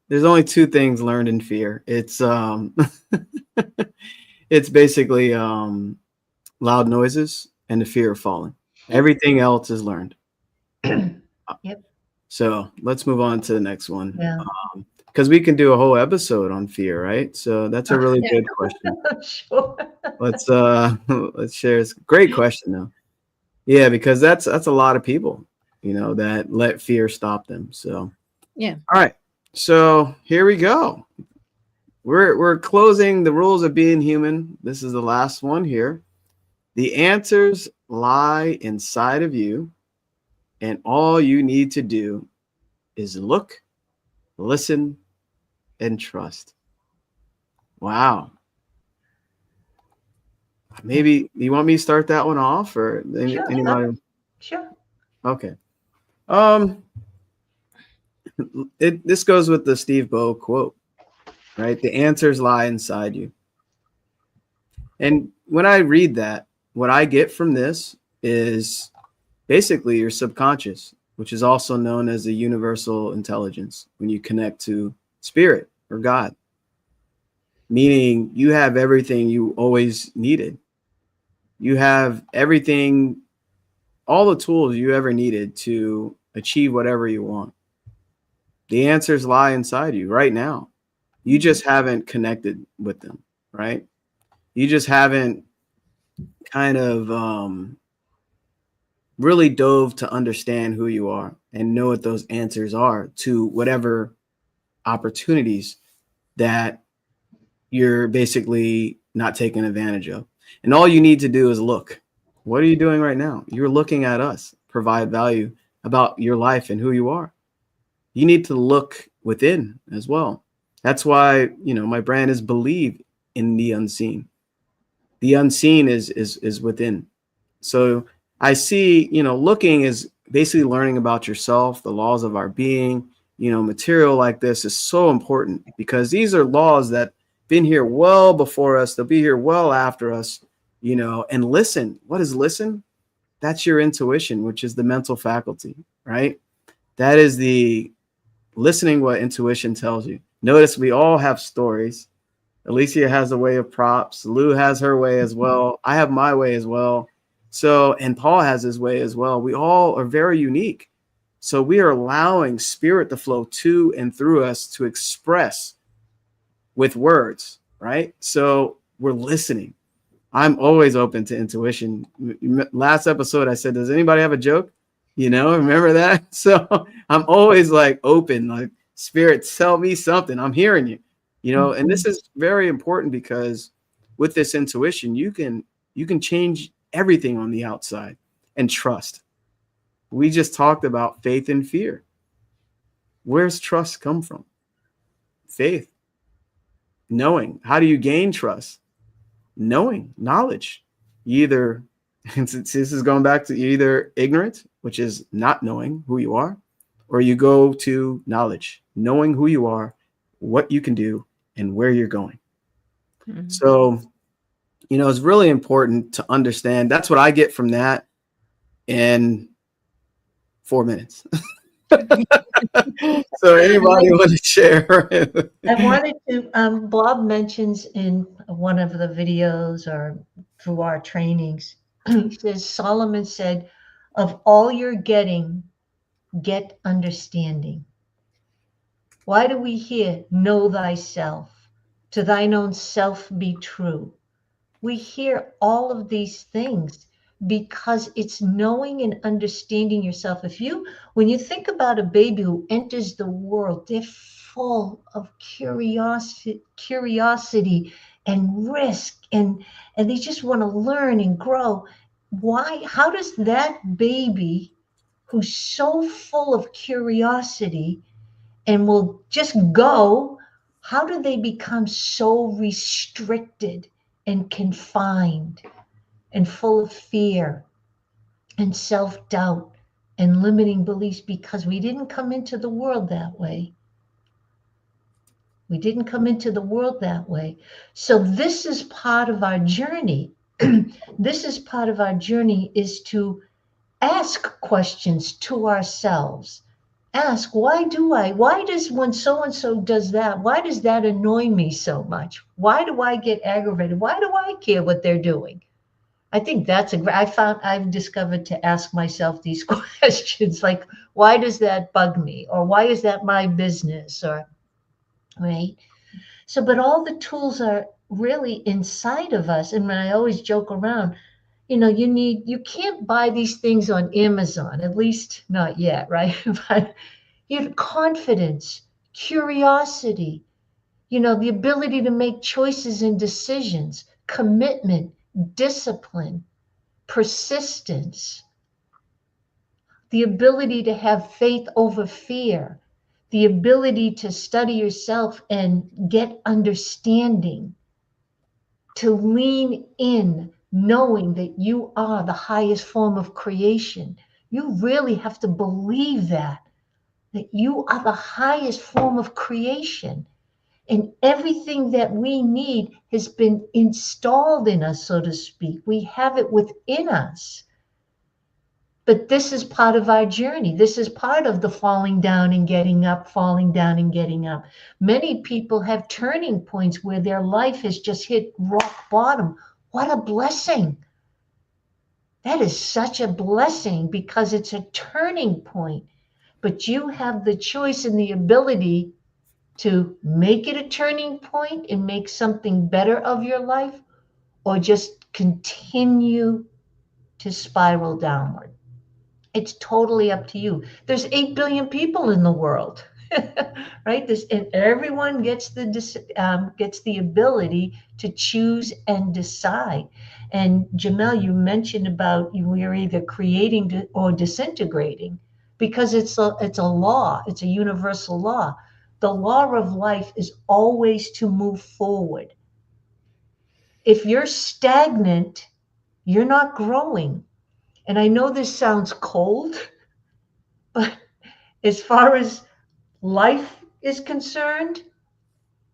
There's only 2 things learned in fear. It's it's basically loud noises and the fear of falling. Everything else is learned. Yep. So let's move on to the next one. Yeah. Because we can do a whole episode on fear, right? So that's a really good question. Sure. Let's share. It's a great question though. Yeah, because that's a lot of people, you know, that let fear stop them. So yeah. All right. So here we go. We're closing the rules of being human. This is the last one here. The answers lie inside of you. And all you need to do is look, listen, and trust. Wow. Maybe you want me to start that one off, or Sure, anybody? sure. Okay. Um, this goes with the Steve Bow quote, right? The answers lie inside you. And when I read that, what I get from this is basically your subconscious, which is also known as the universal intelligence when you connect to spirit or God, meaning you have everything you always needed. You have everything, all the tools you ever needed to achieve whatever you want. The answers lie inside you right now. You just haven't connected with them, right? You just haven't kind of really dove to understand who you are and know what those answers are to whatever opportunities that you're basically not taking advantage of. And all you need to do is look. What are you doing right now? You're looking at us, provide value about your life and who you are. You need to look within as well. That's why, my brand is believe in the unseen. The unseen is within. So I see, looking is basically learning about yourself, the laws of our being. Material like this is so important because these are laws that been here well before us. They'll be here well after us, and listen. What is listen? That's your intuition, which is the mental faculty, right? That is the listening what intuition tells you. Notice we all have stories. Alicia has a way of props. Lou has her way as well. I have my way as well. So, and Paul has his way as well. We all are very unique. So we are allowing spirit to flow to and through us to express with words, right? So we're listening. I'm always open to intuition. Last episode, I said, does anybody have a joke? Remember that? So I'm always like open, like spirit, tell me something. I'm hearing you, and this is very important because with this intuition, you can change everything on the outside and trust. We just talked about faith and fear. Where's trust come from? Faith, knowing. How do you gain trust? Knowing, knowledge. You either, this is going back to either ignorant, which is not knowing who you are, or you go to knowledge, knowing who you are, what you can do, and where you're going. Mm-hmm. So, it's really important to understand. That's what I get from that in 4 minutes. So anybody want to share? I wanted to, Bob mentions in one of the videos or through our trainings, he says, Solomon said, of all you're getting, get understanding. Why do we hear, know thyself, to thine own self be true? We hear all of these things because it's knowing and understanding yourself. When you think about a baby who enters the world, they're full of curiosity and risk, and they just want to learn and grow. Why? How does that baby who's so full of curiosity and will just go, how do they become so restricted and confined and full of fear and self-doubt and limiting beliefs? Because we didn't come into the world that way. We didn't come into the world that way. So this is part of our journey. This is part of our journey, is to ask questions to ourselves. Ask, why does, when so-and-so does that, why does that annoy me so much? Why do I get aggravated? Why do I care what they're doing? I think I've discovered to ask myself these questions, like, why does that bug me? Or why is that my business? Or, right? So, but all the tools are really inside of us. And when I always joke around, you can't buy these things on Amazon, at least not yet, right? But you have confidence, curiosity, the ability to make choices and decisions, commitment, discipline, persistence, the ability to have faith over fear, the ability to study yourself and get understanding, to lean in, knowing that you are the highest form of creation. You really have to believe that you are the highest form of creation. And everything that we need has been installed in us, so to speak. We have it within us. But this is part of our journey. This is part of the falling down and getting up, falling down and getting up. Many people have turning points where their life has just hit rock bottom. What a blessing. That is such a blessing because it's a turning point. But you have the choice and the ability to make it a turning point and make something better of your life, or just continue to spiral downward. It's totally up to you. There's 8 billion people in the world, right? And everyone gets the ability to choose and decide. And Jamel, you mentioned about we're either creating or disintegrating, because it's a law. It's a universal law. The law of life is always to move forward. If you're stagnant, you're not growing. And I know this sounds cold, but as far as life is concerned,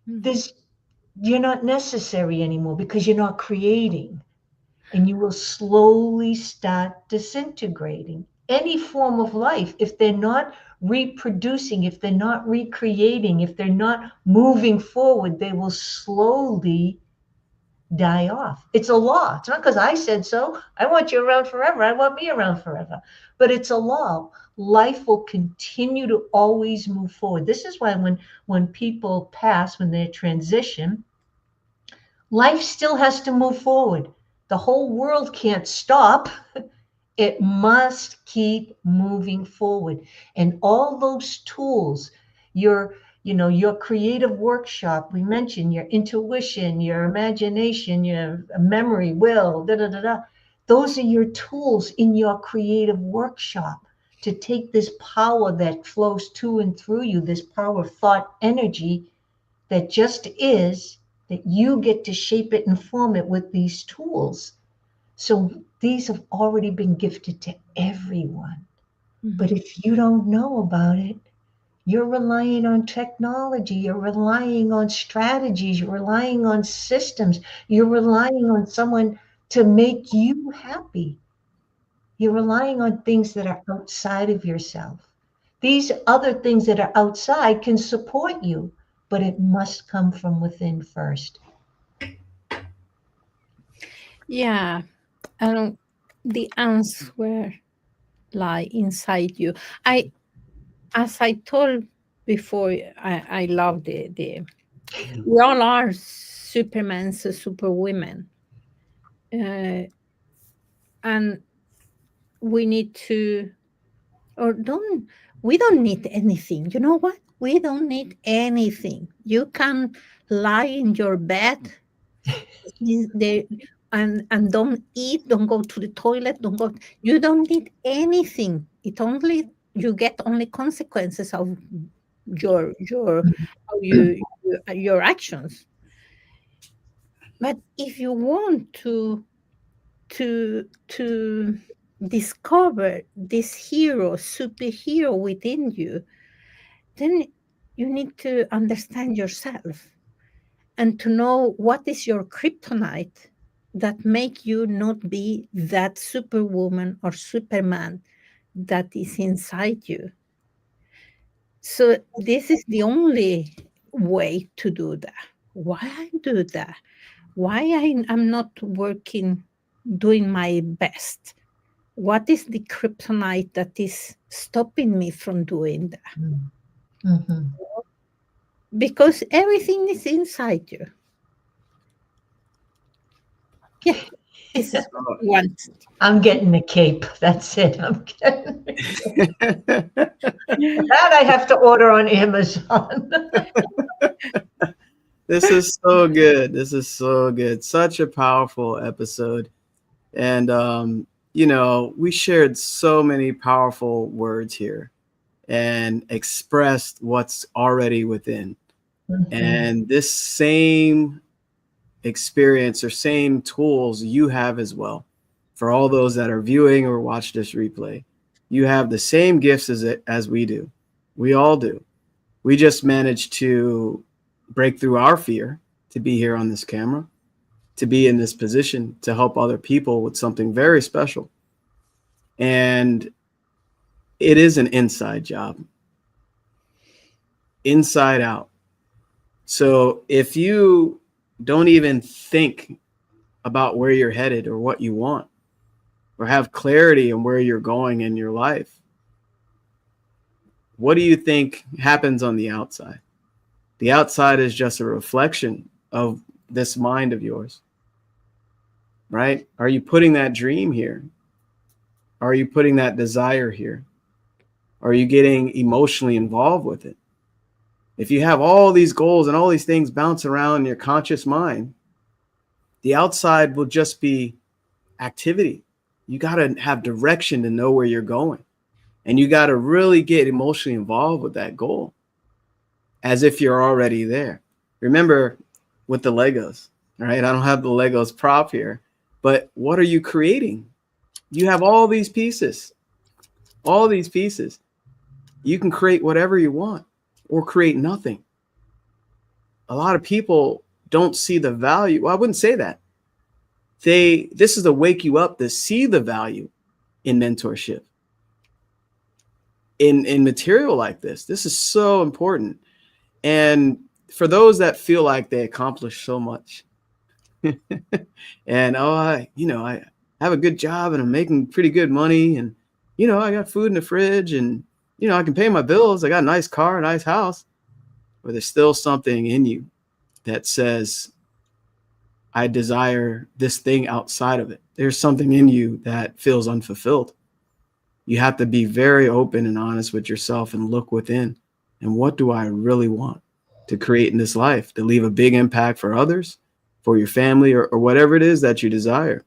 this you're not necessary anymore because you're not creating, and you will slowly start disintegrating. Any form of life, if they're not reproducing, if they're not recreating, if they're not moving forward, they will slowly die off. It's a law. It's not because I said so. I want you around forever. I want me around forever. But it's a law. Life will continue to always move forward. This is why when people pass, when they transition, life still has to move forward. The whole world can't stop. It must keep moving forward. And all those tools, your creative workshop, we mentioned your intuition, your imagination, your memory, will, da da da da. Those are your tools in your creative workshop to take this power that flows to and through you, this power of thought energy that just is, that you get to shape it and form it with these tools. So these have already been gifted to everyone. But if you don't know about it, you're relying on technology, you're relying on strategies, you're relying on systems, you're relying on someone to make you happy. You're relying on things that are outside of yourself. These other things that are outside can support you, but it must come from within first. Yeah, the answer lie inside you. As I told before, I love the we all are supermen, superwomen, and we need to, or don't, we don't need anything. You know what? We don't need anything. You can lie in your bed there and don't eat, don't go to the toilet, don't go. You don't need anything. It only you get only consequences of your how your actions. But if you want to discover this hero, superhero within you, then you need to understand yourself and to know what is your kryptonite that make you not be that superwoman or superman that is inside you. So this is the only way to do that. Why I do that? Why I'm not working, doing my best? What is the kryptonite that is stopping me from doing that? Mm-hmm. Because everything is inside you. Yeah, this is what I want. I'm getting the cape. That's it. I'm getting that I have to order on Amazon. This is so good. This is so good. Such a powerful episode. And you know, we shared so many powerful words here and expressed what's already within. Mhm. And this same experience or same tools you have as well. For all those that are viewing or watch this replay, you have the same gifts as we do. We all do. We just managed to break through our fear to be here on this camera, to be in this position to help other people with something very special. And it is an inside job, inside out. So if you don't even think about where you're headed or what you want, or have clarity on where you're going in your life, what do you think happens on the outside? The outside is just a reflection of this mind of yours, right? Are you putting that dream here? Are you putting that desire here? Are you getting emotionally involved with it? If you have all these goals and all these things bounce around in your conscious mind, the outside will just be activity. You got to have direction to know where you're going. And you got to really get emotionally involved with that goal as if you're already there. Remember with the Legos, right? I don't have the Legos prop here, but what are you creating? You have all these pieces, all these pieces. You can create whatever you want or create nothing. A lot of people don't see the value. Well, I wouldn't say that. This is to wake you up to see the value in mentorship. In material like this. This is so important. And for those that feel like they accomplish so much and I have a good job and I'm making pretty good money and I got food in the fridge and I can pay my bills, I got a nice car, a nice house, but there's still something in you that says I desire this thing outside of it. There's something in you that feels unfulfilled. You have to be very open and honest with yourself and look within. And what do I really want to create in this life, to leave a big impact for others, for your family, or whatever it is that you desire?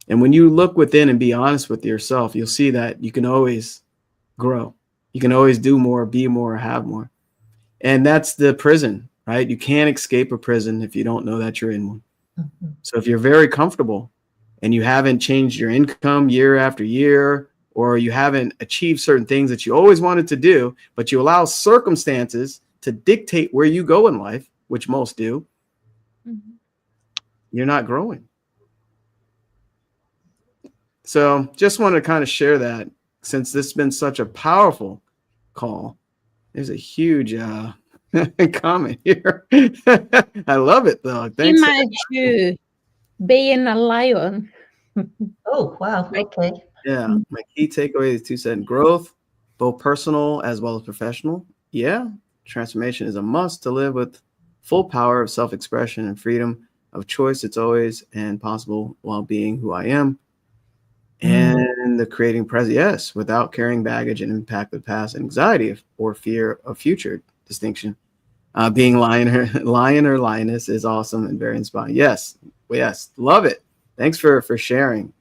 And when you look within and be honest with yourself, you'll see that you can always grow. You can always do more, be more, have more. And that's the prison, right? You can't escape a prison if you don't know that you're in one. Mhm. So if you're very comfortable and you haven't changed your income year after year, or you haven't achieved certain things that you always wanted to do, but you allow circumstances to dictate where you go in life, which most do, you're not growing. So just wanted to kind of share that since this has been such a powerful call. There's a huge comment here. I love it though. Thanks. Imagine you being a lion. Oh, wow. Like, Okay. Yeah. My key takeaway is 2 cent growth, both personal as well as professional. Yeah. Transformation is a must to live with full power of self-expression and freedom of choice. It's always and possible while being who I am. And the creating present, yes, without carrying baggage and impact of past anxiety or fear of future distinction. Being lion or lioness is awesome and very inspiring. Yes, love it. Thanks for sharing.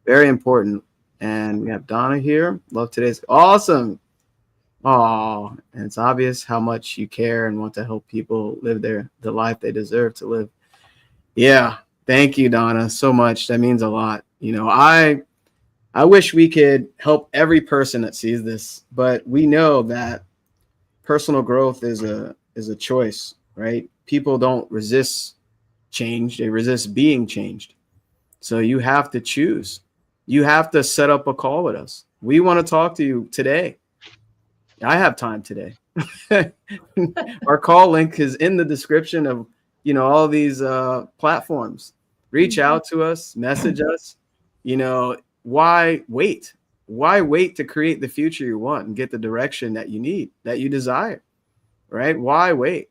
Very important. And we have Donna here. Love today's awesome. Oh, and it's obvious how much you care and want to help people live the life they deserve to live. Yeah, thank you, Donna, so much. That means a lot. I wish we could help every person that sees this, but we know that personal growth is a choice, right? People don't resist change, they resist being changed. So you have to choose. You have to set up a call with us. We want to talk to you today. I have time today. Our call link is in the description of all these platforms. Reach out to us, message us. Why wait? Why wait to create the future you want and get the direction that you need, that you desire, right? Why wait?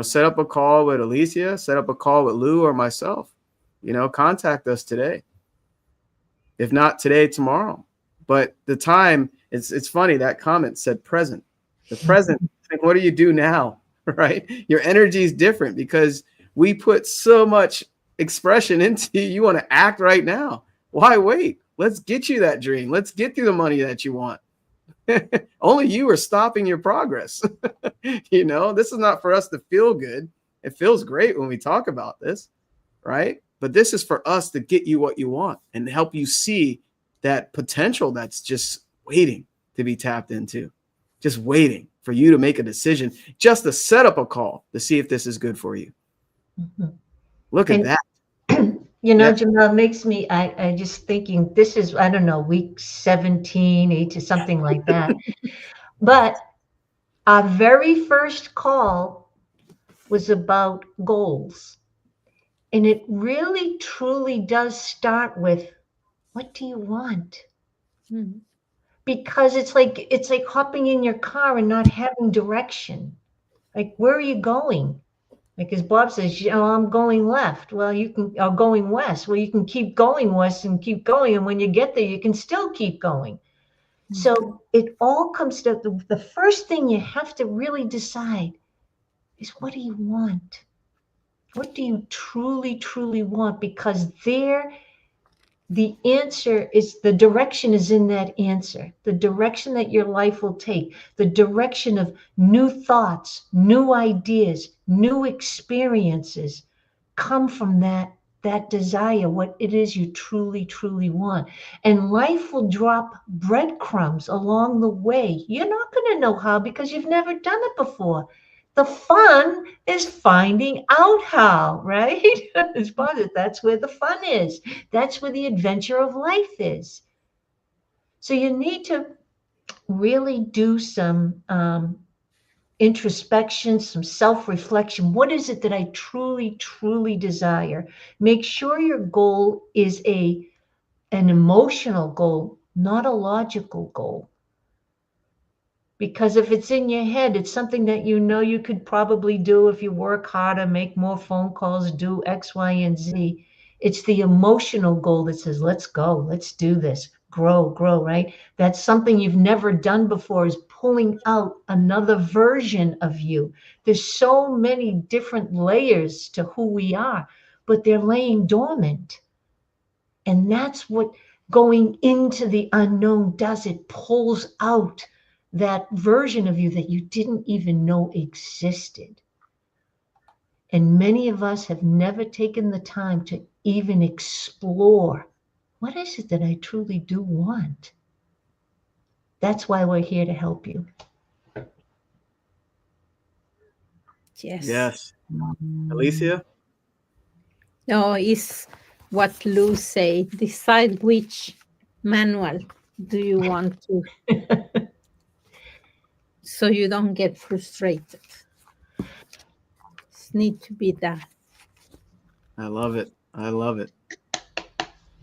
Set up a call with Alicia, set up a call with Lou or myself. Contact us today. If not today, tomorrow. But the time, it's funny, that comment said present. The present, like, what do you do now, right? Your energy is different because we put so much expression into you. You want to act right now. Why wait? Let's get you that dream. Let's get you the money that you want. Only you are stopping your progress. This is not for us to feel good. It feels great when we talk about this, right? But this is for us to get you what you want and help you see that potential that's just waiting to be tapped into, just waiting for you to make a decision, just to set up a call to see if this is good for you. Mm-hmm. Look at that. Jamel, makes me, I just thinking this is, I don't know, week 17, 18, something like that. But our very first call was about goals. And it really, truly does start with, what do you want? Mm-hmm. Because it's like hopping in your car and not having direction. Like, where are you going? Like, as Bob says, I'm going left. Well, you can, or going west. Well, you can keep going west and keep going. And when you get there, you can still keep going. Mm-hmm. So it all comes to the first thing you have to really decide is, what do you want? What do you truly, truly want? Because the answer is, the direction is in that answer, the direction that your life will take, the direction of new thoughts, new ideas, new experiences come from that desire, what it is you truly, truly want. And life will drop breadcrumbs along the way. You're not going to know how, because you've never done it before. The fun is finding out how, right? That's where the fun is. That's where the adventure of life is. So you need to really do some introspection, some self-reflection. What is it that I truly, truly desire? Make sure your goal is an emotional goal, not a logical goal. Because if it's in your head, it's something that you could probably do if you work harder, make more phone calls, do X, Y, and Z. It's the emotional goal that says, let's go, let's do this, grow, right? That's something you've never done before, is pulling out another version of you. There's so many different layers to who we are, but they're laying dormant. And that's what going into the unknown does. It pulls out that version of you that you didn't even know existed. And many of us have never taken the time to even explore, what is it that I truly do want? That's why we're here to help you. Yes. Alicia? No, it's what Lou say. Decide which manual do you want to, so you don't get frustrated. It needs to be that. I love it.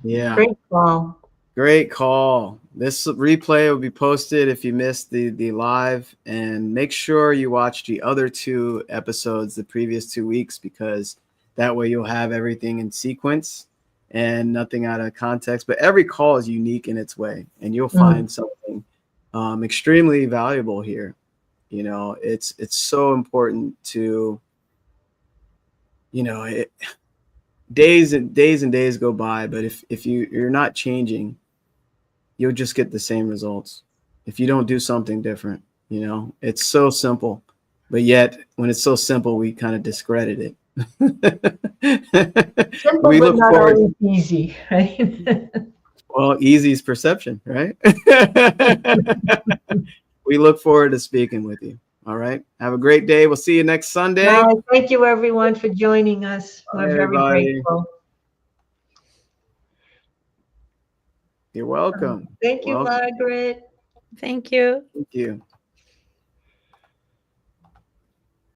Yeah. Great call. This replay will be posted if you missed the live, and make sure you watch the other 2 episodes the previous 2 weeks, because that way you'll have everything in sequence and nothing out of context. But every call is unique in its way, and you'll find something extremely valuable here. It's so important to, days and days go by, but if you're not changing, you'll just get the same results if you don't do something different. It's so simple, but yet when it's so simple, we kind of discredit it. Simple, but not always easy, right? Well, easy is perception, right? We look forward to speaking with you. All right. Have a great day. We'll see you next Sunday. Thank you, everyone, for joining us. We're very grateful. You're welcome. Thank you, Margaret. Thank you. Thank you.